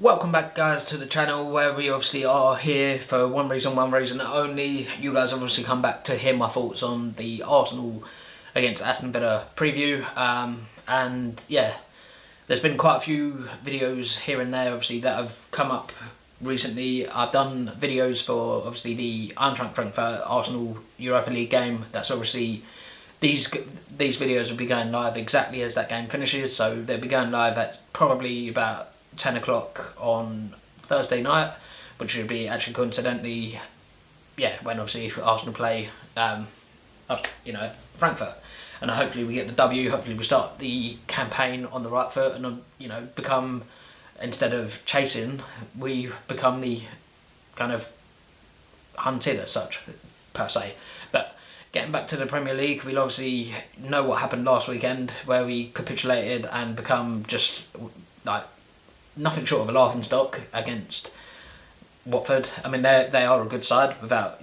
Welcome back, guys, to the channel where we obviously are here for one reason only. You guys obviously come back to hear my thoughts on the Arsenal against Aston Villa preview. And yeah, there's been quite a few videos here and there obviously that have come up recently. I've done videos for obviously the Eintracht Frankfurt Arsenal Europa League game. That's obviously these videos will be going live exactly as that game finishes, so they'll be going live at probably about 10 o'clock on Thursday night, which would be actually coincidentally, yeah, when obviously Arsenal play, Frankfurt, and hopefully we get the W. Hopefully we start the campaign on the right foot, and become, instead of chasing, we become the kind of hunted as such per se. But getting back to the Premier League, we'll obviously know what happened last weekend, where we capitulated and become just like nothing short of a laughing stock against Watford. I mean, they are a good side without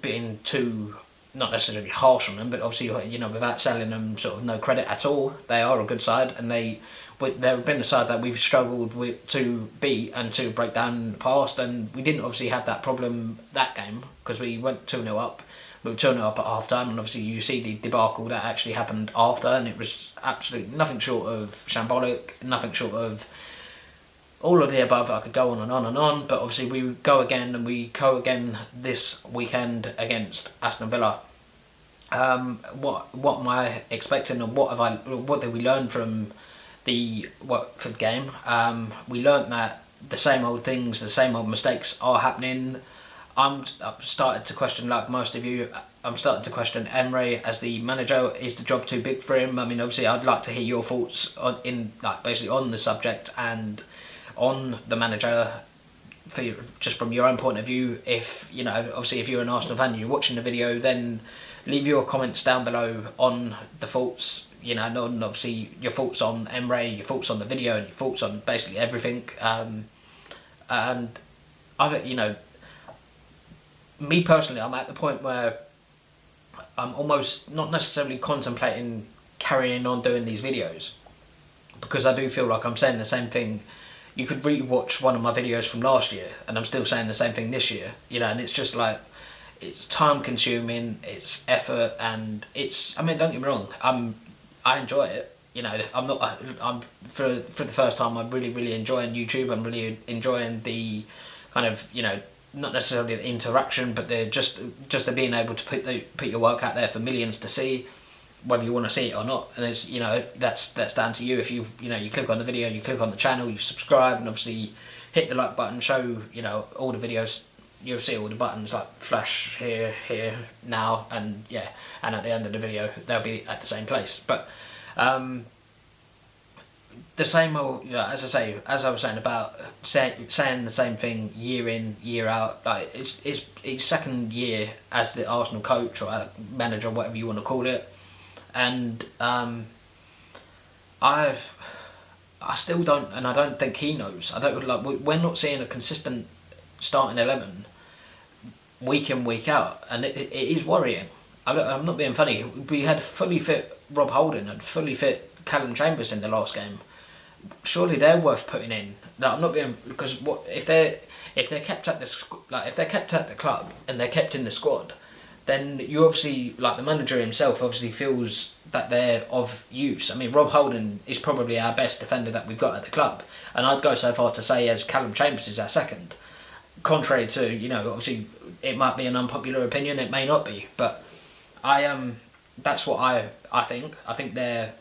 being too, not necessarily harsh on them, but obviously without selling them sort of no credit at all. They are a good side, and they've been a side that we've struggled with to beat and to break down in the past. And we didn't obviously have that problem that game because we went 2-0 up. We were 2-0 up at half time, and obviously you see the debacle that actually happened after, and it was absolutely nothing short of shambolic, nothing short of all of the above. I could go on and on and on, but obviously we go again this weekend against Aston Villa. What am I expecting, and what did we learn from the Watford game? We learned that the same old things, the same old mistakes are happening. I've started to question, like most of you, I'm starting to question Emery as the manager. Is the job too big for him? I mean, obviously I'd like to hear your thoughts basically on the subject and on the manager, just from your own point of view. If obviously if you're an Arsenal fan and you're watching the video, then leave your comments down below on the thoughts, and obviously your thoughts on Emery, your thoughts on the video, and your thoughts on basically everything. And me personally, I'm at the point where I'm almost not necessarily contemplating carrying on doing these videos, because I do feel like I'm saying the same thing. You could re-watch one of my videos from last year and I'm still saying the same thing this year, and it's just like, it's time consuming, it's effort, and it's, I mean, don't get me wrong, I enjoy it, I'm for the first time, I'm really enjoying YouTube. I'm really enjoying the kind of, not necessarily the interaction, but the just the being able to put your work out there for millions to see, whether you want to see it or not. And it's, that's down to you. If you click on the video, you click on the channel, you subscribe, and obviously hit the like button, show all the videos, you'll see all the buttons like flash here, now, and yeah, and at the end of the video they'll be at the same place. But the same old, as I was saying about saying the same thing year in, year out. Like it's his second year as the Arsenal coach or manager, whatever you want to call it, and I still don't, and I don't think he knows. I don't we're not seeing a consistent starting 11 week in, week out, and it is worrying. I'm not being funny. We had fully fit Rob Holding and fully fit Callum Chambers in the last game. Surely they're worth putting in. No, I'm not being, because what if they're kept at if they're kept at the club and they're kept in the squad, then you obviously, the manager himself obviously feels that they're of use. I mean, Rob Holding is probably our best defender that we've got at the club, and I'd go so far to say as Callum Chambers is our second. Contrary to, obviously it might be an unpopular opinion, it may not be, but that's what I think. I think they're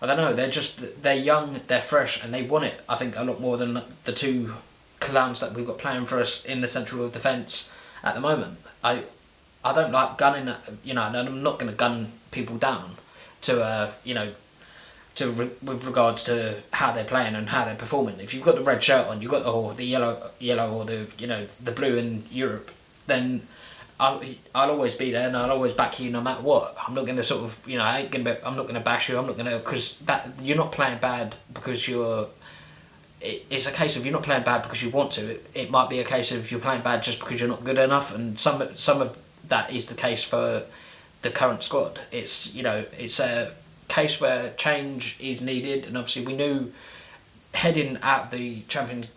I don't know, they're young, they're fresh, and they want it, I think, a lot more than the two clowns that we've got playing for us in the central defence at the moment. I don't like gunning, and I'm not going to gun people down to, with regards to how they're playing and how they're performing. If you've got the red shirt on, you've got the yellow or the blue in Europe, then I'll always be there, and I'll always back you no matter what. I'm not going to sort of, I'm not going to bash you. I'm not going to, because you're not playing bad because it's a case of you're not playing bad because you want to. It might be a case of you're playing bad just because you're not good enough, and some of that is the case for the current squad. It's it's a case where change is needed, and obviously we knew heading out of the Champions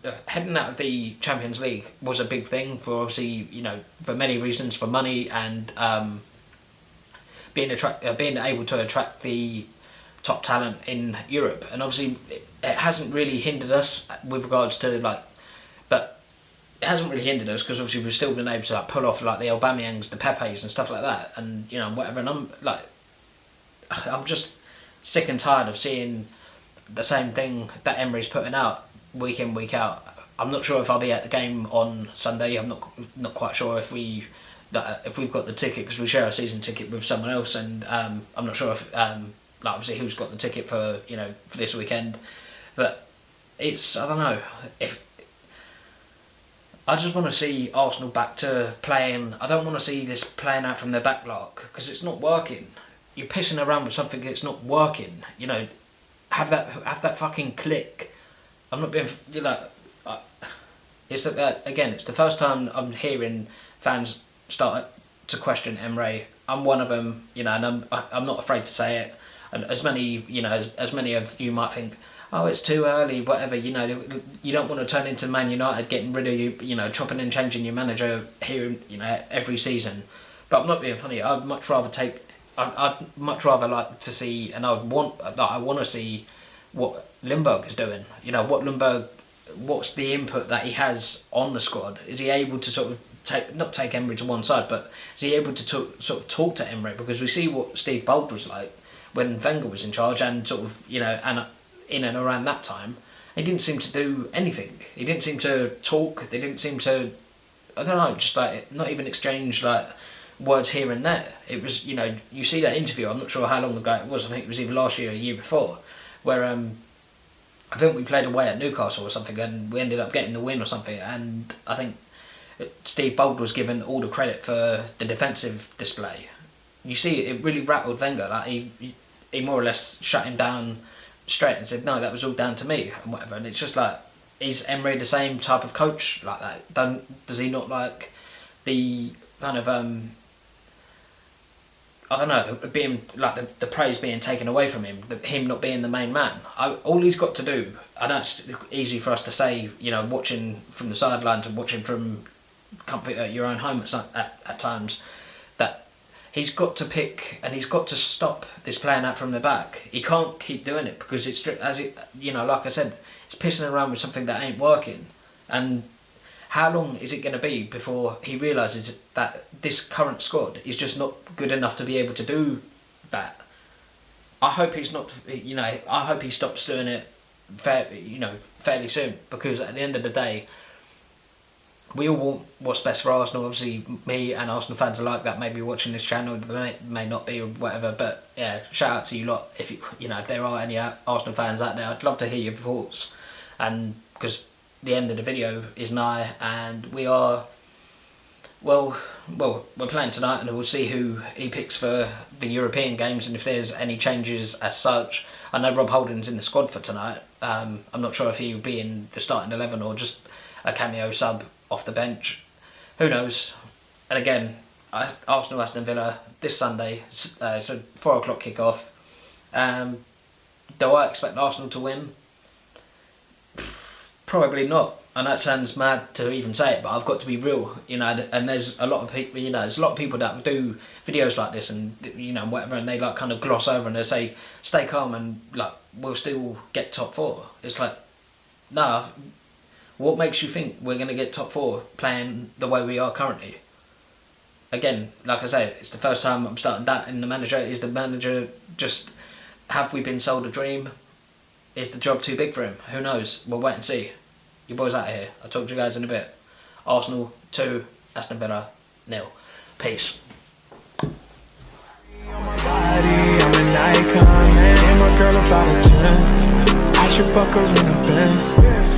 League was a big thing for, obviously, for many reasons, for money and being able to attract the top talent in Europe. And obviously it hasn't really hindered us with regards to but it hasn't really hindered us because obviously we've still been able to pull off the Aubameyangs, the Pepes and stuff like that, and whatever. And I'm just sick and tired of seeing the same thing that Emery's putting out week in, week out. I'm not sure if I'll be at the game on Sunday. I'm not quite sure if we've got the ticket, because we share a season ticket with someone else, and I'm not sure if obviously who's got the ticket for for this weekend. But I don't know, if I just want to see Arsenal back to playing. I don't want to see this playing out from their backlock, because it's not working. You're pissing around with something that's not working. Have that fucking click. I'm not being it's the first time I'm hearing fans start to question Emre. I'm one of them, and I'm not afraid to say it. And as many of you might think, oh, it's too early, whatever. You don't want to turn into Man United, getting rid of you, chopping and changing your manager here, every season. But I'm not being funny. I'd much rather like to see, and I want to see what Ljungberg is doing. What's the input that he has on the squad? Is he able to sort of not take Emery to one side, but is he able to sort of talk to Emery? Because we see what Steve Bold was like when Wenger was in charge, and sort of and in and around that time, he didn't seem to do anything. He didn't seem to talk. They didn't seem to, I don't know, just not even exchange words here and there. It was, you see that interview. I'm not sure how long ago it was. I think it was either last year or the year before, where I think we played away at Newcastle or something, and we ended up getting the win or something. And I think Steve Bold was given all the credit for the defensive display. You see, it really rattled Wenger. He more or less shut him down straight and said, no, that was all down to me and whatever. And it's just is Emery the same type of coach like that? Does he not like the kind of I don't know, being the praise being taken away from him, him not being the main man? All he's got to do, I know it's easy for us to say, watching from the sidelines and watching from comfort at your own home at times, that he's got to pick and he's got to stop this playing out from the back. He can't keep doing it, because it's like I said, it's pissing around with something that ain't working. And how long is it going to be before he realises that this current squad is just not good enough to be able to do that? I hope he's not. I hope he stops doing it fairly soon, because at the end of the day, we all want what's best for Arsenal. Obviously, me and Arsenal fans alike that may be watching this channel, may not be, or whatever. But yeah, shout out to you lot. If if there are any Arsenal fans out there, I'd love to hear your thoughts. And because the end of the video is nigh, and we are we're playing tonight, and we'll see who he picks for the European games, and if there's any changes as such. I know Rob Holding's in the squad for tonight. I'm not sure if he'll be in the starting 11 or just a cameo sub off the bench. Who knows? And again, Arsenal Aston Villa this Sunday, so 4 o'clock kickoff. Do I expect Arsenal to win? Probably not. And that sounds mad to even say it, but I've got to be real, and there's a lot of people, there's a lot of people that do videos like this and, whatever, and they kind of gloss over and they say, stay calm and, we'll still get top 4. It's nah, what makes you think we're going to get top 4 playing the way we are currently? Again, like I say, it's the first time I'm starting that in the manager. Is the manager just, have we been sold a dream? Is the job too big for him? Who knows? We'll wait and see. Your boys out of here. I'll talk to you guys in a bit. Arsenal 2, Aston Villa 0. Peace. I'm an icon, man. And my girl about a 10. I should fuck her in the Benz.